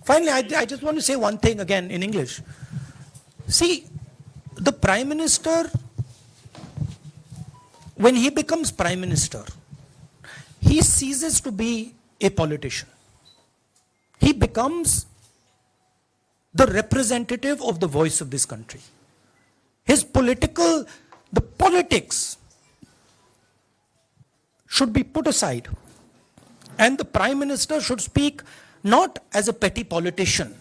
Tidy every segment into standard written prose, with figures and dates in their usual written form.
Finally, I just want to say one thing again in English. See, the Prime Minister, when he becomes Prime Minister, he ceases to be a politician. He becomes the representative of the voice of this country. The politics should be put aside. And the Prime Minister should speak not as a petty politician,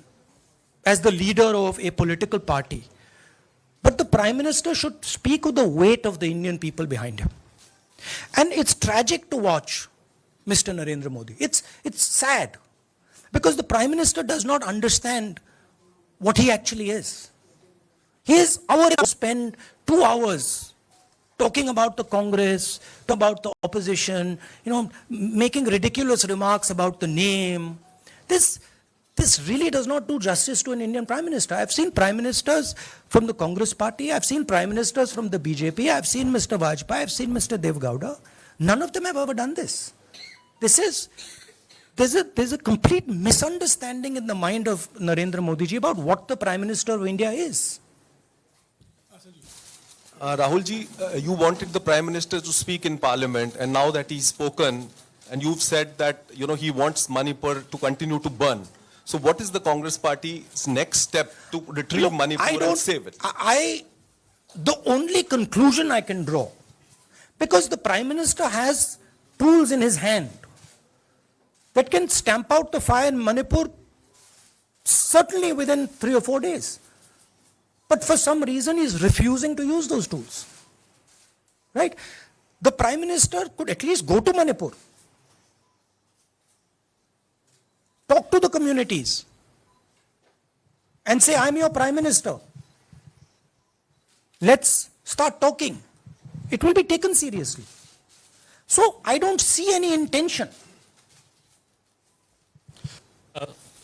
as the leader of a political party, but the Prime Minister should speak with the weight of the Indian people behind him. And it's tragic to watch Mr. Narendra Modi. It's sad, because the Prime Minister does not understand what he actually is. He is to spend 2 hours talking about the Congress, about the opposition, making ridiculous remarks about the name. This really does not do justice to an Indian Prime Minister. I've seen Prime Ministers from the Congress Party, I've seen Prime Ministers from the BJP, I've seen Mr. Vajpayee, I've seen Mr. Dev Gowda. None of them have ever done this. There's a complete misunderstanding in the mind of Narendra Modi ji about what the Prime Minister of India is. Rahul ji, you wanted the Prime Minister to speak in Parliament, and now that he's spoken, and you've said that he wants Manipur to continue to burn. So what is the Congress Party's next step to retrieve Manipur and save it? The only conclusion I can draw, because the Prime Minister has tools in his hand that can stamp out the fire in Manipur certainly within 3 or 4 days. But for some reason, he's refusing to use those tools. Right? The Prime Minister could at least go to Manipur, talk to the communities, and say, I'm your Prime Minister. Let's start talking. It will be taken seriously. So I don't see any intention.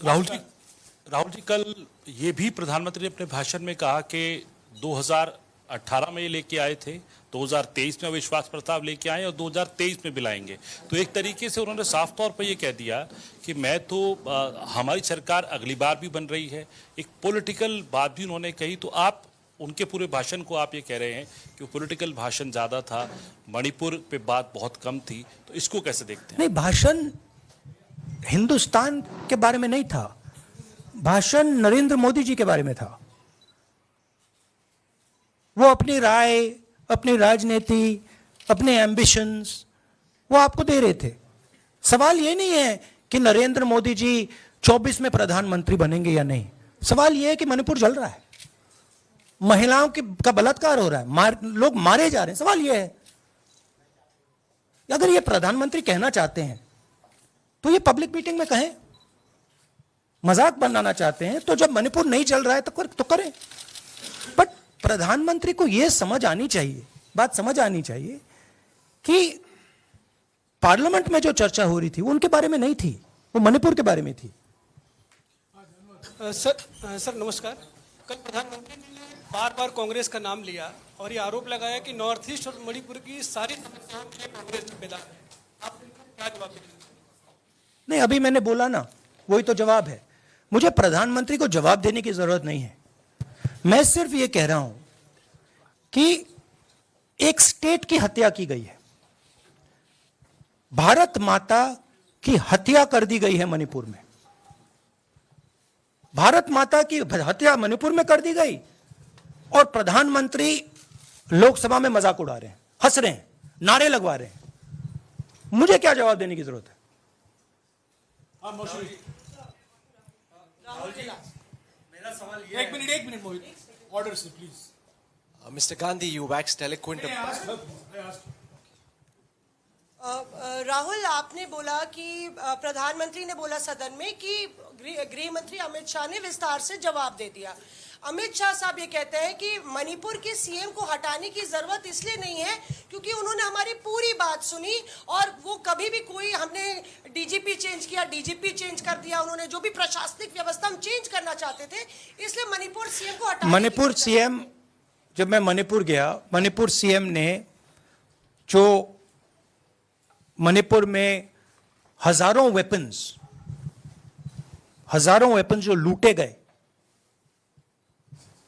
Rahul ji, कल ये भी प्रधानमंत्री ने अपने भाषण में कहा कि 2018 में ये लेके आए थे, 2023 में विश्वास प्रस्ताव लेके आए और 2023 में भी लाएंगे। तो एक तरीके से उन्होंने साफ तौर पर ये कह दिया कि हमारी सरकार अगली बार भी बन रही है। एक पॉलिटिकल बात भी उन्होंने कही। तो आप उनके पूरे भाषण को आप ये कह रहे हैं कि पॉलिटिकल भाषण ज्यादा था, मणिपुर पे बात बहुत कम थी, तो इसको कैसे देखते हैं? नहीं, भाषण हिंदुस्तान के बारे में नहीं था, भाषण नरेंद्र मोदी जी के बारे में था। वो अपनी राय, अपनी राजनीति, अपने एम्बिशंस वो आपको दे रहे थे। सवाल ये नहीं है कि नरेंद्र मोदी जी 24 में प्रधानमंत्री बनेंगे या नहीं। सवाल ये है कि मणिपुर जल रहा है, महिलाओं का बलात्कार हो रहा है, लोग मारे जा रहे हैं। सवाल ये है, अगर ये प्रधानमंत्री कहना चाहते हैं तो ये पब्लिक मीटिंग में कहें। मजाक बनाना चाहते हैं तो जब मणिपुर नहीं चल रहा है तो करें। बट प्रधानमंत्री को यह समझ आनी चाहिए, बात समझ आनी चाहिए कि पार्लियामेंट में जो चर्चा हो रही थी वो उनके बारे में नहीं थी, वो मणिपुर के बारे में थी। सर नमस्कार। कल प्रधानमंत्री ने बार-बार कांग्रेस का नाम लिया और ये आरोप लगाया कि नॉर्थ ईस्ट और मणिपुर की सारी समस्याओं के कांग्रेस जिम्मेदार है। आप क्या जवाब देंगे? नहीं, अभी मैंने बोला ना, वही तो जवाब है। मुझे प्रधानमंत्री को जवाब देने की जरूरत नहीं है। मैं सिर्फ ये कह रहा हूं कि एक स्टेट की हत्या की गई है, भारत माता की हत्या कर दी गई है मणिपुर में। भारत माता की हत्या मणिपुर में कर दी गई और प्रधानमंत्री लोकसभा में मजाक उड़ा रहे हैं, हंस रहे हैं, नारे लगवा रहे हैं। मुझे क्या जवाब देने की जरूरत है? एक मिनट मोहित, ऑर्डर से please. Mr. Gandhi, you waxed eloquent. Rahul, आपने बोला कि प्रधानमंत्री ने बोला सदन में कि गृह मंत्री अमित शाह ने विस्तार से जवाब दे दिया। अमित शाह साहब ये कहते हैं कि मणिपुर के सीएम को हटाने की जरूरत इसलिए नहीं है क्योंकि उन्होंने हमारी पूरी बात सुनी और वो कभी भी हमने डीजीपी चेंज किया, डीजीपी चेंज कर दिया, उन्होंने जो भी प्रशासनिक व्यवस्था हम चेंज करना चाहते थे, इसलिए मणिपुर सीएम को हटाने। मणिपुर सीएम, जब मैं मणिपुर गया, मणिपुर सीएम ने जो मणिपुर में हजारों हजारों वेपन्स जो लूटे गए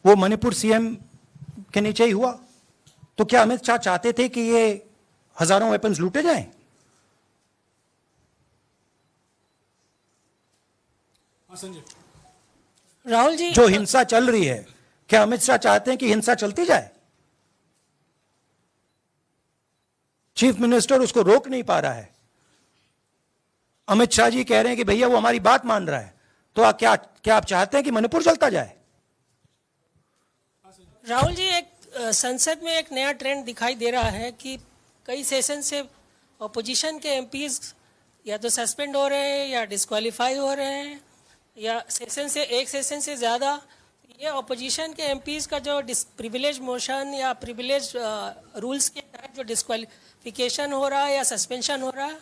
वो मणिपुर सीएम के नीचे ही हुआ। तो क्या अमित शाह चाहते थे कि ये हजारों वेपन्स लूटे जाएं? राहुल जी, जो हिंसा चल रही है, क्या अमित शाह चाहते हैं कि हिंसा चलती जाए? चीफ मिनिस्टर उसको रोक नहीं पा रहा है। अमित शाह जी कह रहे हैं कि भैया वो हमारी बात मान रहा है, तो क्या आप चाहते हैं कि मणिपुर जलता जाए? राहुल जी, एक संसद में एक नया ट्रेंड दिखाई दे रहा है कि कई सेशन से अपोजिशन के एमपीज या तो सस्पेंड हो रहे हैं या डिस्क्वालीफाई हो रहे हैं, या एक सेशन से ज़्यादा ये अपोजिशन के एमपीज का जो प्रिविलेज मोशन या प्रिविलेज रूल्स के तहत जो डिस्क्वालिफिकेशन हो रहा है या सस्पेंशन हो रहा है,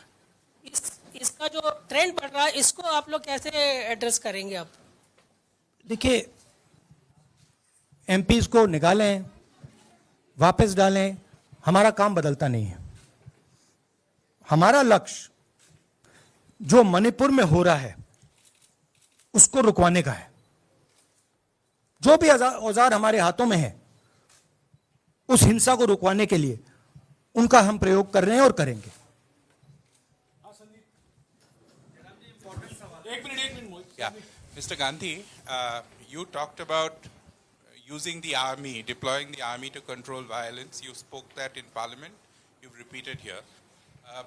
इसका जो ट्रेंड बढ़ रहा है, इसको आप लोग कैसे एड्रेस करेंगे? आप देखिए, एमपीज को निकालें, वापस डालें, हमारा काम बदलता नहीं है। हमारा लक्ष्य जो मणिपुर में हो रहा है उसको रुकवाने का है। जो भी औजार हमारे हाथों में है उस हिंसा को रुकवाने के लिए उनका हम प्रयोग कर रहे हैं और करेंगे। Yeah, Mr. Gandhi, you talked about using the army, deploying the army to control violence. You spoke that in Parliament. You've repeated here.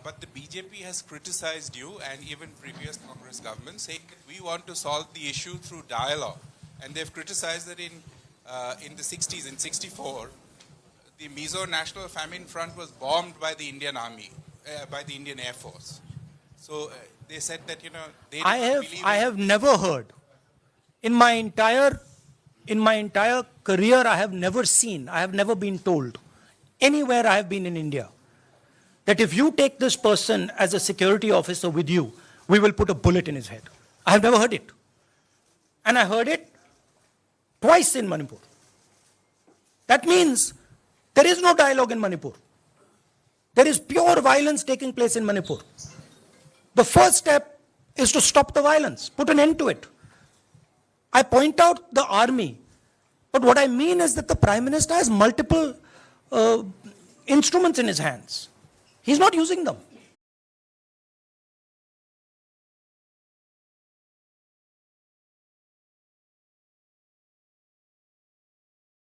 But the BJP has criticized you and even previous Congress governments, saying that we want to solve the issue through dialogue. And they've criticized that in the 60s, in 64, the Mizo National Famine Front was bombed by the Indian Army, by the Indian Air Force. So they said that, you know, they I have never heard in my entire career, I have never been told anywhere I have been in India that if you take this person as a security officer with you, we will put a bullet in his head. I have never heard it. And I heard it twice in Manipur. That means there is no dialogue in Manipur. There is pure violence taking place in Manipur. The first step is to stop the violence, put an end to it. I point out the army, but what I mean is that the Prime Minister has multiple instruments in his hands. He's not using them.